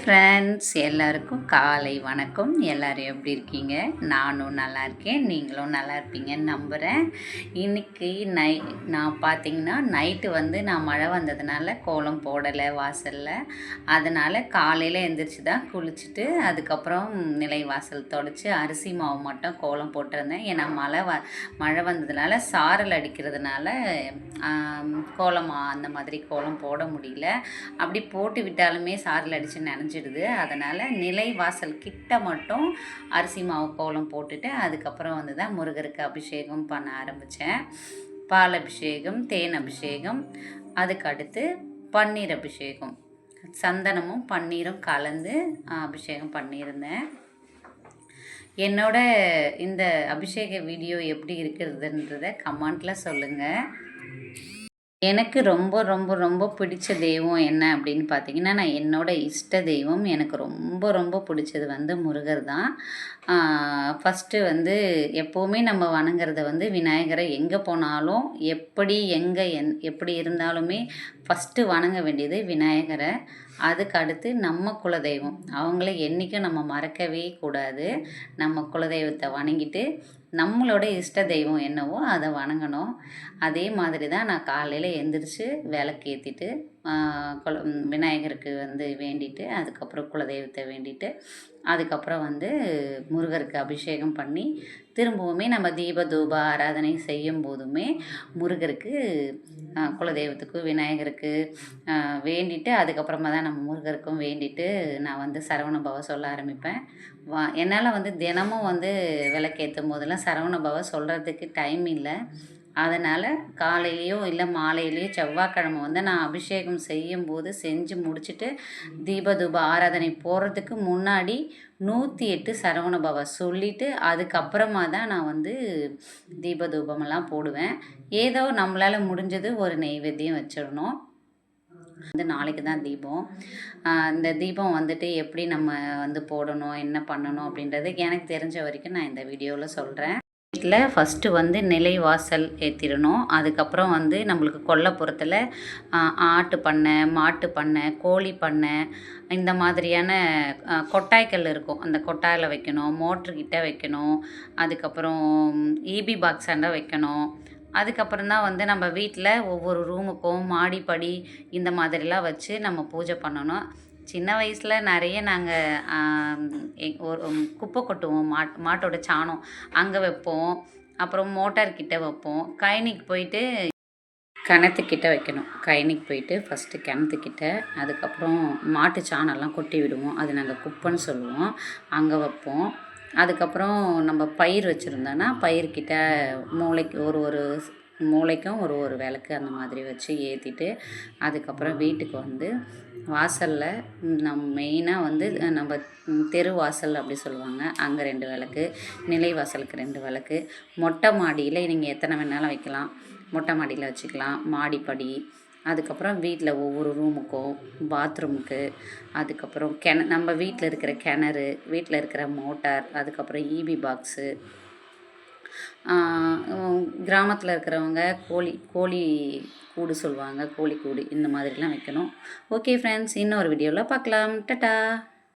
Friends எல்லாருக்கும் காலை வணக்கம். எல்லோரும் எப்படி இருக்கீங்க? நானும் நல்லா இருக்கேன், நீங்களும் நல்லா இருப்பீங்கன்னு நம்புகிறேன். இன்றைக்கி நான் பார்த்திங்கன்னா நைட்டு நான் மழை வந்ததுனால கோலம் போடலை வாசலில். அதனால் காலையில் எழுந்திரிச்சி தான் குளிச்சுட்டு அதுக்கப்புறம் நிலை வாசல் தொடச்சி அரிசி மாவு மட்டும் கோலம் போட்டிருந்தேன். ஏன்னா மழை வந்ததுனால சாரல் அடிக்கிறதுனால கோலம் அந்த மாதிரி கோலம் போட முடியல. அப்படி போட்டு விட்டாலுமே சாரல் அடித்து நனைஞ்சிடுது. அதனால் நிலை வாசல் கிட்ட மட்டும் அரிசி மாவு கோலம் போட்டுட்டு அதுக்கப்புறம் தான் முருகருக்கு அபிஷேகம் பண்ண ஆரம்பித்தேன். பால் அபிஷேகம், தேன் அபிஷேகம், அதுக்கு அடுத்து பன்னீர் அபிஷேகம், சந்தனமும் பன்னீரும் கலந்து அபிஷேகம் பண்ணியிருந்தேன். என்னோட இந்த அபிஷேக வீடியோ எப்படி இருக்கிறதுன்றதை கமெண்ட்டில் சொல்லுங்கள். எனக்கு ரொம்ப ரொம்ப ரொம்ப பிடிச்ச தெய்வம் என்ன அப்படின்னு பார்த்தீங்கன்னா, நான் என்னோடய இஷ்ட தெய்வம் எனக்கு ரொம்ப ரொம்ப பிடிச்சது முருகர் தான். ஃபஸ்ட்டு எப்போவுமே நம்ம வணங்குறத விநாயகரை எங்கே போனாலும் எப்படி இருந்தாலுமே ஃபஸ்ட்டு வணங்க வேண்டியது விநாயகரை. அதுக்கு அடுத்து நம்ம குலதெய்வம், அவங்கள என்றைக்கும் நம்ம மறக்கவே கூடாது. நம்ம குலதெய்வத்தை வணங்கிட்டு நம்மளோட இஷ்ட தெய்வம் என்னவோ அதை வணங்கணும். அதே மாதிரி தான் நான் காலையில் எழுந்திரிச்சு விளக்கு ஏற்றிட்டு விநாயகருக்கு வேண்டிட்டு அதுக்கப்புறம் குலதெய்வத்தை வேண்டிட்டு அதுக்கப்புறம் முருகருக்கு அபிஷேகம் பண்ணி திரும்பவுமே நம்ம தீப தூப ஆராதனை செய்யும் போதுமே முருகருக்கு குலதெய்வத்துக்கு விநாயகருக்கு வேண்டிட்டு அதுக்கப்புறமா தான் நம்ம முருகருக்கும் வேண்டிட்டு நான் சரவண பவ சொல்ல ஆரம்பிப்பேன். என்னால் தினமும் விளக்கேற்றும் போதெல்லாம் சரவண பவ சொல்கிறதுக்கு டைம் இல்லை. அதனால் காலையிலையோ இல்லை மாலையிலையோ செவ்வாய்க்கிழமை நான் அபிஷேகம் செய்யும்போது செஞ்சு முடிச்சுட்டு தீபதூப ஆராதனை போகிறதுக்கு முன்னாடி 108 சரவண பவ சொல்லிவிட்டு அதுக்கப்புறமா தான் நான் தீபதூபமெல்லாம் போடுவேன். ஏதோ நம்மளால் முடிஞ்சது ஒரு நெய்வேத்தியம் வச்சிடணும். நாளைக்கு தான் தீபம். இந்த தீபம் எப்படி நம்ம போடணும், என்ன பண்ணணும் அப்படின்றது எனக்கு தெரிஞ்ச வரைக்கும் நான் இந்த வீடியோவில் சொல்கிறேன். வீட்டில் ஃபஸ்ட்டு நிலை வாசல் ஏற்றிடணும். அதுக்கப்புறம் நம்மளுக்கு கொல்லைப்புறத்தில் ஆட்டு பண்ணை, மாட்டு பண்ணை, கோழி பண்ணை, இந்த மாதிரியான கொட்டாய்க்கல் இருக்கும். அந்த கொட்டாயில் வைக்கணும், மோட்ருக்கிட்ட வைக்கணும், அதுக்கப்புறம் ஈபி பாக்ஸாண்ட வைக்கணும். அதுக்கப்புறம் தான் நம்ம வீட்டில் ஒவ்வொரு ரூமுக்கும் மாடிப்படி இந்த மாதிரிலாம் வச்சு நம்ம பூஜை பண்ணணும். சின்ன வயசில் நிறைய நாங்கள் ஒரு குப்பை கொட்டுவோம், மாட்டோட சாணம் அங்கே வைப்போம். அப்புறம் மோட்டார்கிட்ட வைப்போம். கழனிக்கு போயிட்டு கிணத்துக்கிட்ட வைக்கணும். கழனிக்கு போயிட்டு ஃபஸ்ட்டு கிணத்துக்கிட்ட, அதுக்கப்புறம் மாட்டு சாணம்லாம் கொட்டி விடுவோம். அது நாங்கள் குப்பைன்னு சொல்லுவோம். அங்கே வைப்போம். அதுக்கப்புறம் நம்ம பயிர் வச்சுருந்தோன்னா பயிர்கிட்ட மூளைக்கு ஒரு மூளைக்கும் ஒரு விளக்கு அந்த மாதிரி வச்சு ஏற்றிட்டு அதுக்கப்புறம் வீட்டுக்கு வாசலில் நம்ம மெயினாக நம்ம தெரு வாசல் அப்படி சொல்லுவாங்க, அங்கே 2 விளக்கு, நிலை வாசலுக்கு 2 விளக்கு, மொட்டை மாடியில் நீங்கள் எத்தனை வேணாலும் வைக்கலாம். மொட்டை மாடியில் வச்சுக்கலாம், மாடிப்படி, அதுக்கப்புறம் வீட்டில் ஒவ்வொரு ரூமுக்கும், பாத்ரூமுக்கு, அதுக்கப்புறம் நம்ம வீட்டில் இருக்கிற கிணறு, வீட்டில் இருக்கிற மோட்டார், அதுக்கப்புறம் ஈபி பாக்ஸு. கிராமத்தில் இருக்கிறவங்க கோழி கூடு சொல்லுவாங்க, கோழி கூடு இந்த மாதிரிலாம் வைக்கணும். ஓகே ஃப்ரெண்ட்ஸ், இன்னொரு வீடியோவில் பார்க்கலாம். டட்டா.